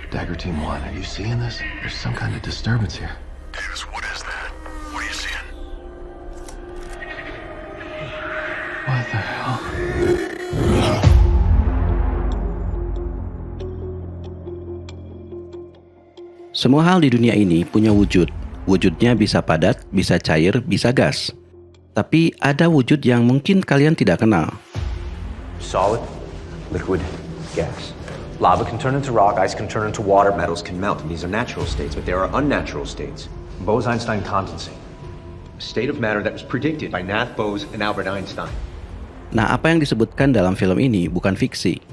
Dagger Team 1, are you seeing this? There's some kind of disturbance here. Davis, what is that? What are you seeing? What the hell? Semua hal di dunia ini punya wujud. Wujudnya bisa padat, bisa cair, bisa gas. Tapi ada wujud yang mungkin kalian tidak kenal. Solid, liquid, gas. Lava can turn into rock, ice can turn into water, metals can melt, and these are natural states, but there are unnatural states. Bose-Einstein condensate, a state of matter that was predicted by Nath Bose and Albert Einstein. Nah, apa yang disebutkan dalam film ini bukan fiksi.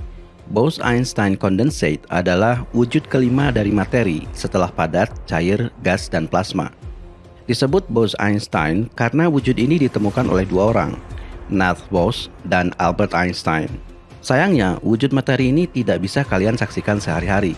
Bose-Einstein condensate adalah wujud kelima dari materi setelah padat, cair, gas, dan plasma. Disebut Bose-Einstein karena wujud ini ditemukan oleh dua orang, Nath Bose dan Albert Einstein. Sayangnya, wujud materi ini tidak bisa kalian saksikan sehari-hari,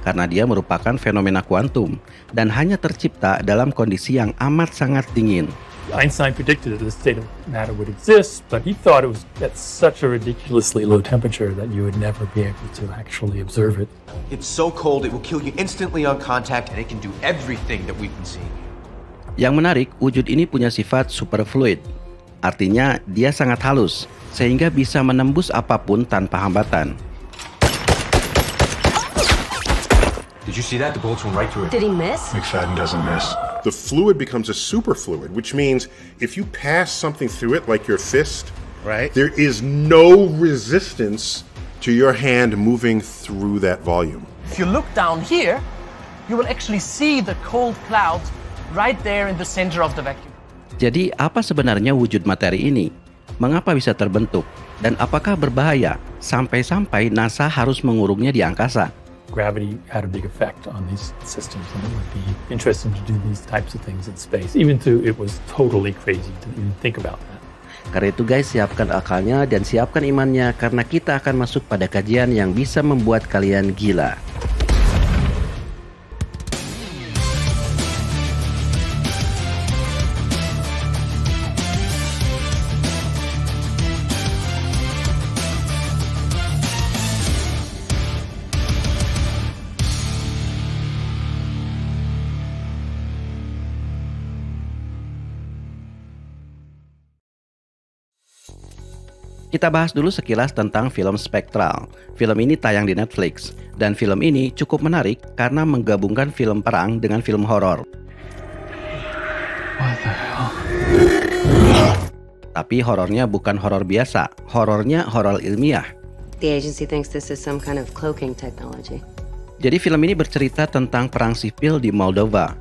karena dia merupakan fenomena kuantum dan hanya tercipta dalam kondisi yang amat sangat dingin. Einstein predicted that the state of matter would exist, but he thought it was at such a ridiculously low temperature that you would never be able to actually observe it. It's so cold it will kill you instantly on contact, and it can do everything that we've been seeing. Yang menarik, wujud ini punya sifat superfluid. Artinya, dia sangat halus, sehingga bisa menembus apapun tanpa hambatan. Did you see that? The bullets went right through it. Did he miss? McFadden doesn't miss. The fluid becomes a superfluid, which means if you pass something through it, like your fist, Right. there is no resistance to your hand moving through that volume. If you look down here, you will actually see the cold clouds right there in the center of the vacuum. Jadi, apa sebenarnya wujud materi ini? Mengapa bisa terbentuk? Dan apakah berbahaya sampai-sampai NASA harus mengurungnya di angkasa? Gravity had a big effect on these systems, and it would be interesting to do these types of things in space, even though it was totally crazy to even think about that. Karena itu guys, siapkan akalnya dan siapkan imannya, karena kita akan masuk pada kajian yang bisa membuat kalian gila. Kita bahas dulu sekilas tentang film Spectral. Film ini tayang di Netflix, dan film ini cukup menarik karena menggabungkan film perang dengan film horor. What the hell? Tapi horornya bukan horor biasa, horornya horor ilmiah. The agency thinks this is some kind of cloaking technology. Jadi film ini bercerita tentang perang sipil di Moldova,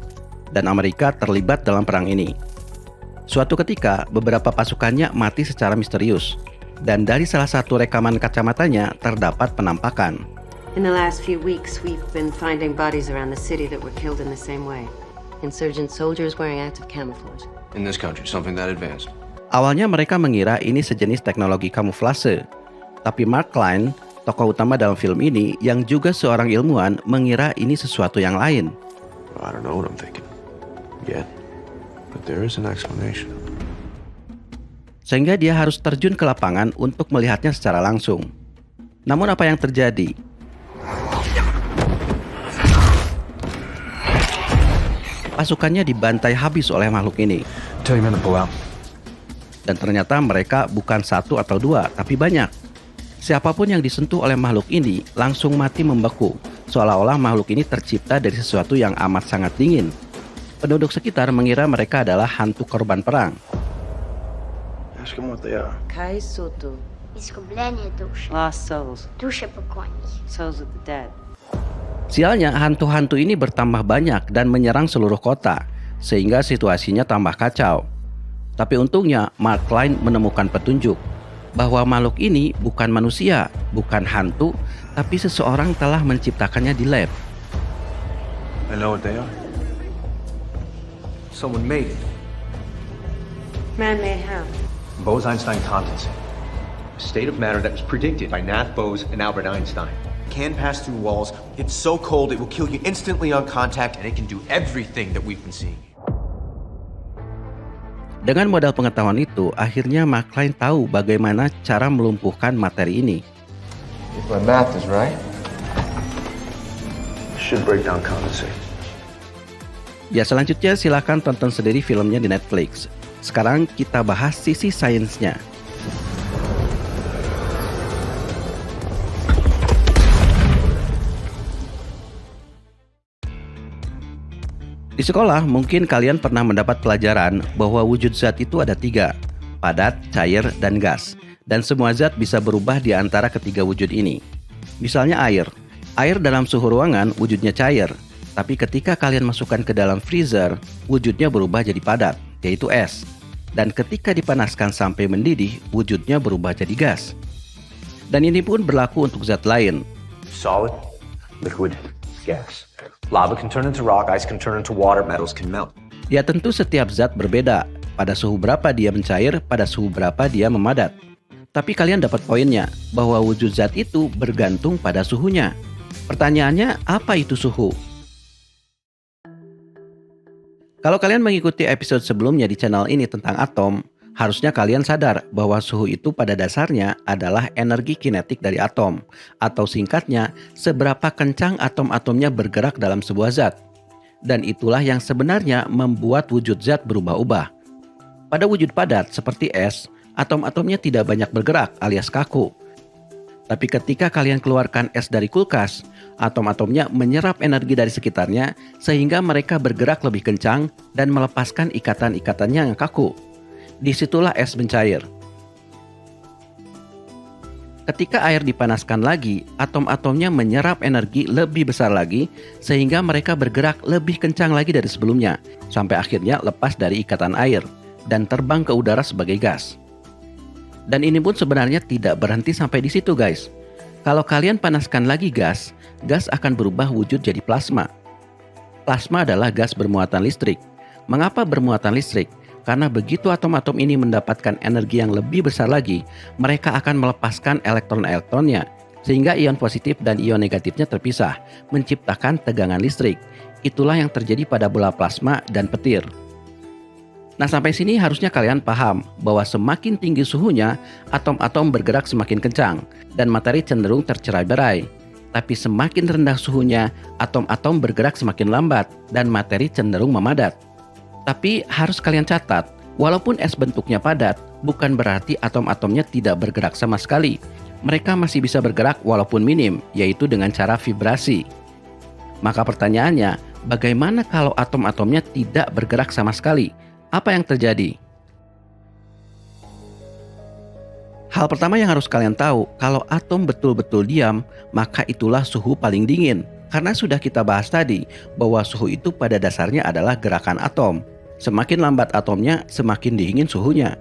dan Amerika terlibat dalam perang ini. Suatu ketika, beberapa pasukannya mati secara misterius. Dan dari salah satu rekaman kacamatanya terdapat penampakan. In the last few weeks, we've been finding bodies around the city that were killed in the same way. Insurgent soldiers wearing active camouflage. In this country, something that advanced. Awalnya mereka mengira ini sejenis teknologi kamuflase. Tapi Mark Klein, tokoh utama dalam film ini, yang juga seorang ilmuwan, mengira ini sesuatu yang lain. I don't know what I'm thinking yet, but there is an explanation. Sehingga dia harus terjun ke lapangan untuk melihatnya secara langsung. Namun apa yang terjadi? Pasukannya dibantai habis oleh makhluk ini. Tell your men to pull out. Dan ternyata mereka bukan satu atau dua, tapi banyak. Siapapun yang disentuh oleh makhluk ini langsung mati membeku, seolah-olah makhluk ini tercipta dari sesuatu yang amat sangat dingin. Penduduk sekitar mengira mereka adalah hantu korban perang. Ask them what they are. Kai Soto. Искупление душ. Lost souls. Души покойников. Souls of the dead. Sialnya, hantu-hantu ini bertambah banyak dan menyerang seluruh kota, sehingga situasinya tambah kacau. Tapi untungnya, Mark Klein menemukan petunjuk bahwa makhluk ini bukan manusia, bukan hantu, tapi seseorang telah menciptakannya di lab. I know what they are. Someone made it. Man-made how? Bose-Einstein condensate, a state of matter that was predicted by Nath Bose and Albert Einstein. Can pass through walls. It's so cold it will kill you instantly on contact, and it can do everything that we've been seeing. Dengan modal pengetahuan itu, akhirnya Mark Klein tahu bagaimana cara melumpuhkan materi ini. If my math is right, Should break down condensate. Ya selanjutnya silahkan tonton sendiri filmnya di Netflix. Sekarang kita bahas sisi sainsnya. Di sekolah mungkin kalian pernah mendapat pelajaran bahwa wujud zat itu ada 3, padat, cair, dan gas. Dan semua zat bisa berubah di antara ketiga wujud ini. Misalnya air. Air dalam suhu ruangan wujudnya cair. Tapi ketika kalian masukkan ke dalam freezer, wujudnya berubah jadi padat, yaitu es. Dan ketika dipanaskan sampai mendidih, wujudnya berubah jadi gas. Dan ini pun berlaku untuk zat lain. Solid, liquid, gas. Lava can turn into rock, ice can turn into water, metals can melt. Ya tentu setiap zat berbeda. Pada suhu berapa dia mencair, pada suhu berapa dia memadat. Tapi kalian dapat poinnya, bahwa wujud zat itu bergantung pada suhunya. Pertanyaannya, apa itu suhu? Kalau kalian mengikuti episode sebelumnya di channel ini tentang atom, harusnya kalian sadar bahwa suhu itu pada dasarnya adalah energi kinetik dari atom, atau singkatnya, seberapa kencang atom-atomnya bergerak dalam sebuah zat. Dan itulah yang sebenarnya membuat wujud zat berubah-ubah. Pada wujud padat seperti es, atom-atomnya tidak banyak bergerak alias kaku. Tapi ketika kalian keluarkan es dari kulkas, atom-atomnya menyerap energi dari sekitarnya sehingga mereka bergerak lebih kencang dan melepaskan ikatan-ikatannya yang kaku. Disitulah es mencair. Ketika air dipanaskan lagi, atom-atomnya menyerap energi lebih besar lagi sehingga mereka bergerak lebih kencang lagi dari sebelumnya sampai akhirnya lepas dari ikatan air dan terbang ke udara sebagai gas. Dan ini pun sebenarnya tidak berhenti sampai di situ guys. Kalau kalian panaskan lagi gas, gas akan berubah wujud jadi plasma. Plasma adalah gas bermuatan listrik. Mengapa bermuatan listrik? Karena begitu atom-atom ini mendapatkan energi yang lebih besar lagi, mereka akan melepaskan elektron-elektronnya, sehingga ion positif dan ion negatifnya terpisah, menciptakan tegangan listrik. Itulah yang terjadi pada bola plasma dan petir. Nah sampai sini harusnya kalian paham bahwa semakin tinggi suhunya, atom-atom bergerak semakin kencang dan materi cenderung tercerai-berai. Tapi semakin rendah suhunya, atom-atom bergerak semakin lambat dan materi cenderung memadat. Tapi harus kalian catat, walaupun es bentuknya padat, bukan berarti atom-atomnya tidak bergerak sama sekali. Mereka masih bisa bergerak walaupun minim, yaitu dengan cara vibrasi. Maka pertanyaannya, bagaimana kalau atom-atomnya tidak bergerak sama sekali? Apa yang terjadi? Hal pertama yang harus kalian tahu, kalau atom betul-betul diam, maka itulah suhu paling dingin. Karena sudah kita bahas tadi, bahwa suhu itu pada dasarnya adalah gerakan atom. Semakin lambat atomnya, semakin dingin suhunya.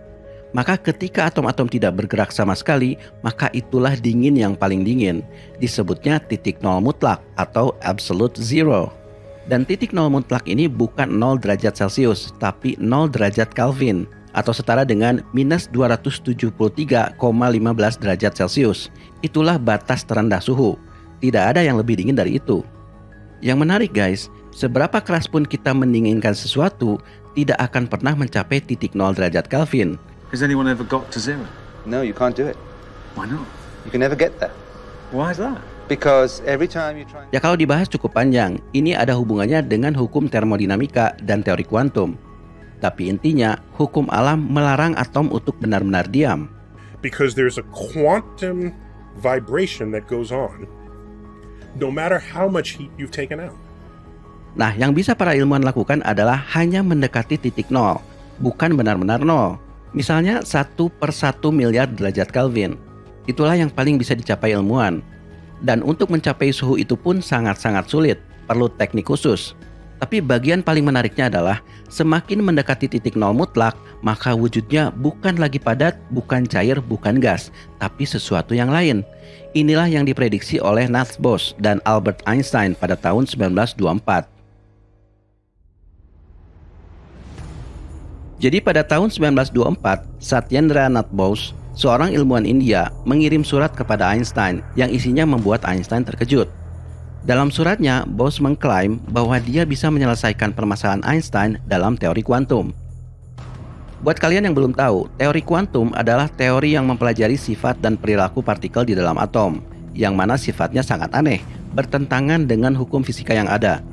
Maka ketika atom-atom tidak bergerak sama sekali, maka itulah dingin yang paling dingin. Disebutnya titik nol mutlak atau absolute zero. Dan titik nol mutlak ini bukan 0 derajat Celcius, tapi 0 derajat Kelvin, atau setara dengan minus 273,15 derajat Celcius. Itulah batas terendah suhu. Tidak ada yang lebih dingin dari itu. Yang menarik guys, seberapa keras pun kita mendinginkan sesuatu, tidak akan pernah mencapai titik 0 derajat Kelvin. Has anyone ever got to zero? No, you can't do it. Why not? You can never get there. Why is that? Because every time you try... Ya kalau dibahas cukup panjang, ini ada hubungannya dengan hukum termodinamika dan teori kuantum. Tapi intinya, hukum alam melarang atom untuk benar-benar diam. Because there's a quantum vibration that goes on, no matter how much heat you've taken out. Nah, yang bisa para ilmuwan lakukan adalah hanya mendekati titik nol, bukan benar-benar nol. Misalnya 1/1 miliar derajat Kelvin. Itulah yang paling bisa dicapai ilmuwan. Dan untuk mencapai suhu itu pun sangat-sangat sulit, perlu teknik khusus. Tapi bagian paling menariknya adalah semakin mendekati titik nol mutlak, maka wujudnya bukan lagi padat, bukan cair, bukan gas, tapi sesuatu yang lain. Inilah yang diprediksi oleh Niels Bohr dan Albert Einstein pada tahun 1924. Jadi pada tahun 1924, Satyendra Nath Bose, seorang ilmuwan India, mengirim surat kepada Einstein yang isinya membuat Einstein terkejut. Dalam suratnya, Bose mengklaim bahwa dia bisa menyelesaikan permasalahan Einstein dalam teori kuantum. Buat kalian yang belum tahu, teori kuantum adalah teori yang mempelajari sifat dan perilaku partikel di dalam atom, yang mana sifatnya sangat aneh, bertentangan dengan hukum fisika yang ada.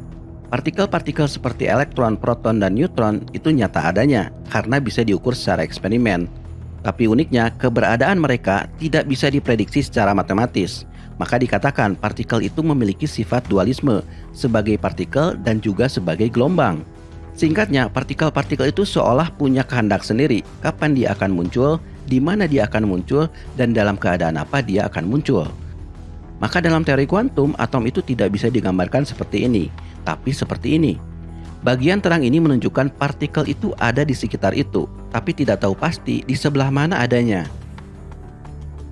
Partikel-partikel seperti elektron, proton, dan neutron itu nyata adanya karena bisa diukur secara eksperimen. Tapi uniknya, keberadaan mereka tidak bisa diprediksi secara matematis. Maka dikatakan partikel itu memiliki sifat dualisme sebagai partikel dan juga sebagai gelombang. Singkatnya, partikel-partikel itu seolah punya kehendak sendiri kapan dia akan muncul, di mana dia akan muncul, dan dalam keadaan apa dia akan muncul. Maka dalam teori kuantum, atom itu tidak bisa digambarkan seperti ini, tapi seperti ini. Bagian terang ini menunjukkan partikel itu ada di sekitar itu, tapi tidak tahu pasti di sebelah mana adanya.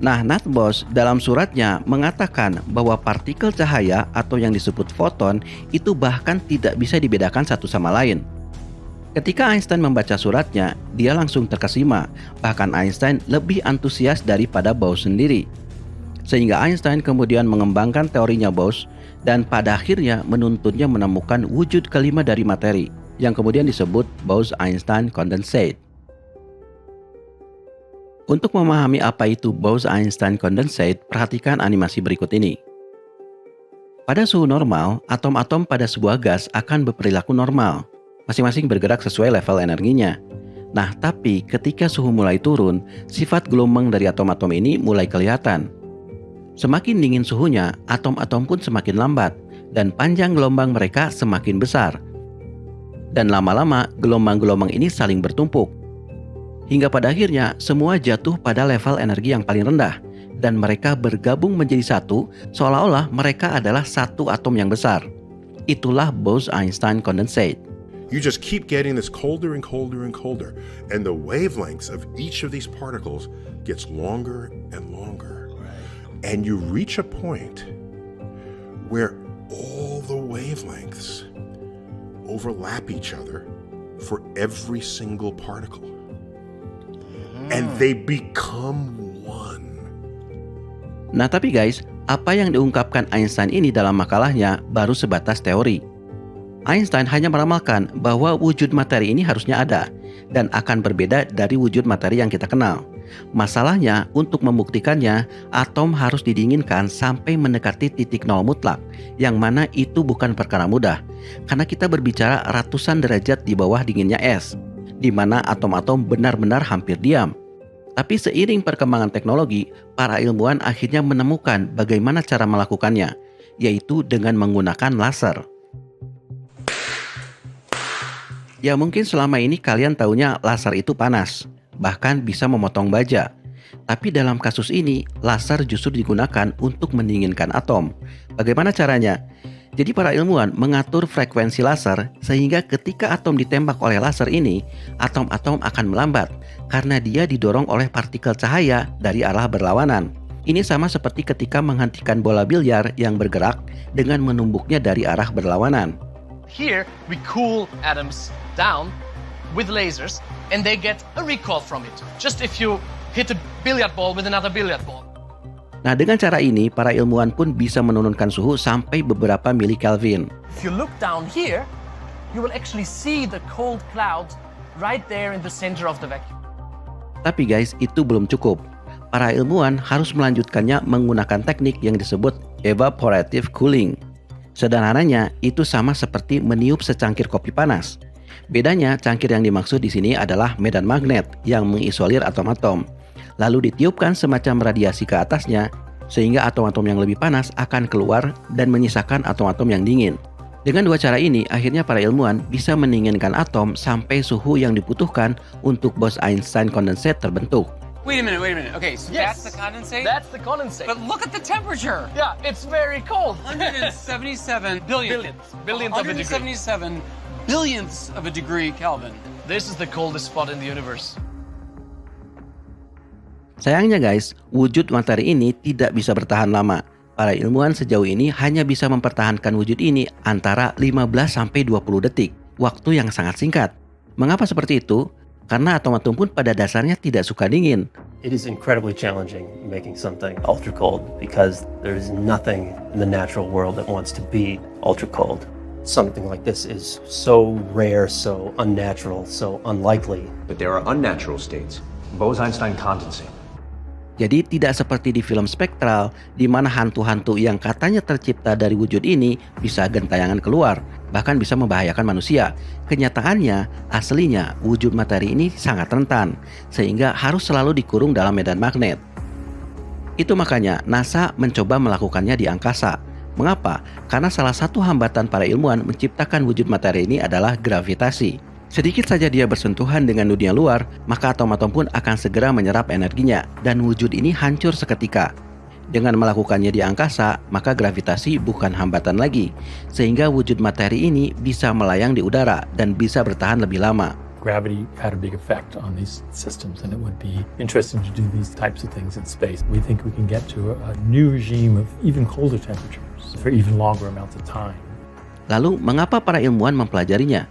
Nah, Knut-Bosch dalam suratnya mengatakan bahwa partikel cahaya atau yang disebut foton itu bahkan tidak bisa dibedakan satu sama lain. Ketika Einstein membaca suratnya, dia langsung terkesima, bahkan Einstein lebih antusias daripada Bosch sendiri. Sehingga Einstein kemudian mengembangkan teorinya Bosch dan pada akhirnya menuntunnya menemukan wujud kelima dari materi yang kemudian disebut Bose-Einstein condensate. Untuk memahami apa itu Bose-Einstein condensate, perhatikan animasi berikut ini. Pada suhu normal, atom-atom pada sebuah gas akan berperilaku normal, masing-masing bergerak sesuai level energinya. Nah, tapi ketika suhu mulai turun, sifat gelombang dari atom-atom ini mulai kelihatan. Semakin dingin suhunya, atom-atom pun semakin lambat, dan panjang gelombang mereka semakin besar. Dan lama-lama, gelombang-gelombang ini saling bertumpuk. Hingga pada akhirnya, semua jatuh pada level energi yang paling rendah, dan mereka bergabung menjadi satu, seolah-olah mereka adalah satu atom yang besar. Itulah Bose-Einstein condensate. You just keep getting this colder and colder and colder, and the wavelengths of each of these particles gets longer and longer. And you reach a point where all the wavelengths overlap each other for every single particle. And they become one. Nah tapi guys, apa yang diungkapkan Einstein ini dalam makalahnya baru sebatas teori. Einstein hanya meramalkan bahwa wujud materi ini harusnya ada dan akan berbeda dari wujud materi yang kita kenal. Masalahnya, untuk membuktikannya, atom harus didinginkan sampai mendekati titik nol mutlak, yang mana itu bukan perkara mudah, karena kita berbicara ratusan derajat di bawah dinginnya es, di mana atom-atom benar-benar hampir diam. Tapi seiring perkembangan teknologi, para ilmuwan akhirnya menemukan bagaimana cara melakukannya, yaitu dengan menggunakan laser. Ya mungkin selama ini kalian taunya laser itu panas, bahkan bisa memotong baja. Tapi dalam kasus ini, laser justru digunakan untuk mendinginkan atom. Bagaimana caranya? Jadi para ilmuwan mengatur frekuensi laser sehingga ketika atom ditembak oleh laser ini, atom-atom akan melambat karena dia didorong oleh partikel cahaya dari arah berlawanan. Ini sama seperti ketika menghentikan bola biliar yang bergerak dengan menumbuknya dari arah berlawanan. Here we cool atoms down with lasers and they get a recoil from it. Just if you hit a billiard ball with another billiard ball. Nah, dengan cara ini, para ilmuwan pun bisa menurunkan suhu sampai beberapa mili Kelvin. If you look down here, you will actually see the cold clouds right there in the center of the vacuum. Tapi guys, itu belum cukup. Para ilmuwan harus melanjutkannya menggunakan teknik yang disebut evaporative cooling. Sederhananya, itu sama seperti meniup secangkir kopi panas. Bedanya, cangkir yang dimaksud di sini adalah medan magnet yang mengisolir atom-atom. Lalu ditiupkan semacam radiasi ke atasnya, sehingga atom-atom yang lebih panas akan keluar dan menyisakan atom-atom yang dingin. Dengan dua cara ini, akhirnya para ilmuwan bisa mendinginkan atom sampai suhu yang dibutuhkan untuk Bose-Einstein condensate terbentuk. Wait a minute. Okay, so yes, that's the condensate? That's the condensate. But look at the temperature. Yeah, it's very cold. 177 billionths of a degree. 177 billionths of a degree Kelvin. This is the coldest spot in the universe. Sayangnya guys, wujud materi ini tidak bisa bertahan lama. Para ilmuwan sejauh ini hanya bisa mempertahankan wujud ini antara 15-20 detik, waktu yang sangat singkat. Mengapa seperti itu? Karena atom-atom pun pada dasarnya tidak suka dingin. It is incredibly challenging making something ultra cold because there is nothing in the natural world that wants to be ultra cold. Something like this is so rare, so unnatural, so unlikely. But there are unnatural states. Bose-Einstein condensate. Jadi tidak seperti di film Spektral, di mana hantu-hantu yang katanya tercipta dari wujud ini bisa gentayangan keluar, bahkan bisa membahayakan manusia. Kenyataannya, aslinya wujud materi ini sangat rentan, sehingga harus selalu dikurung dalam medan magnet. Itu makanya NASA mencoba melakukannya di angkasa. Mengapa? Karena salah satu hambatan para ilmuwan menciptakan wujud materi ini adalah gravitasi. Sedikit saja dia bersentuhan dengan dunia luar, maka atom-atom pun akan segera menyerap energinya, dan wujud ini hancur seketika. Dengan melakukannya di angkasa, maka gravitasi bukan hambatan lagi, sehingga wujud materi ini bisa melayang di udara dan bisa bertahan lebih lama. Gravity had a big effect on these systems, and it would be interesting to do these types of things in space. We think we can get to a new regime of even colder temperatures for even longer amounts of time. Lalu, mengapa para ilmuwan mempelajarinya?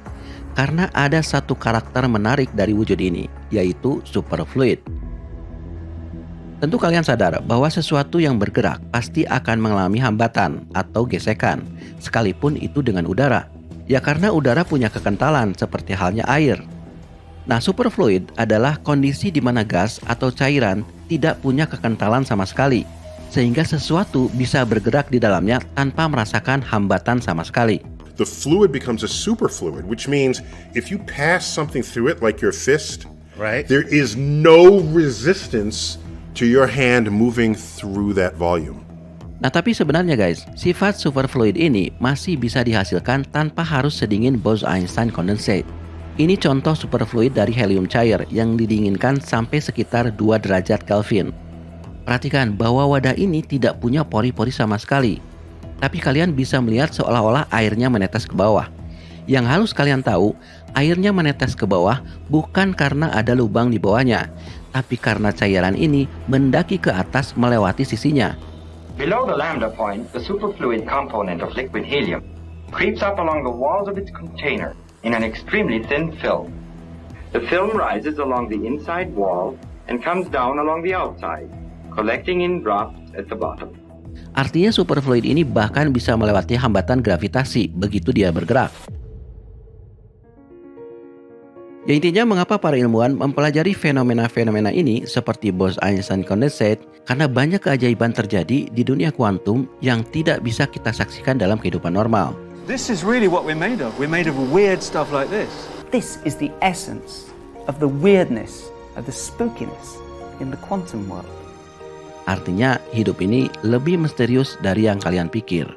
Karena ada satu karakter menarik dari wujud ini, yaitu superfluid. Tentu kalian sadar bahwa sesuatu yang bergerak pasti akan mengalami hambatan atau gesekan, sekalipun itu dengan udara. Ya karena udara punya kekentalan seperti halnya air. Nah, superfluid adalah kondisi di mana gas atau cairan tidak punya kekentalan sama sekali, sehingga sesuatu bisa bergerak di dalamnya tanpa merasakan hambatan sama sekali. The fluid becomes a superfluid, which means if you pass something through it like your fist, right, there is no resistance to your hand moving through that volume. Nah, tapi sebenarnya guys, sifat superfluid ini masih bisa dihasilkan tanpa harus sedingin Bose-Einstein condensate. Ini contoh superfluid dari helium cair yang didinginkan sampai sekitar 2 derajat Kelvin. Perhatikan bahwa wadah ini tidak punya pori-pori sama sekali. Tapi kalian bisa melihat seolah-olah airnya menetes ke bawah. Yang harus kalian tahu, airnya menetes ke bawah bukan karena ada lubang di bawahnya, tapi karena cairan ini mendaki ke atas melewati sisinya. Below the lambda point, the superfluid component of liquid helium creeps up along the walls of its container in an extremely thin film. The film rises along the inside wall and comes down along the outside, collecting in drops at the bottom. Artinya superfluid ini bahkan bisa melewati hambatan gravitasi begitu dia bergerak. Ya intinya mengapa para ilmuwan mempelajari fenomena-fenomena ini seperti Bose-Einstein condensate, karena banyak keajaiban terjadi di dunia kuantum yang tidak bisa kita saksikan dalam kehidupan normal. This is really what we're made of. We're made of weird stuff like this. This is the essence of the weirdness, of the spookiness in the quantum world. Artinya hidup ini lebih misterius dari yang kalian pikir.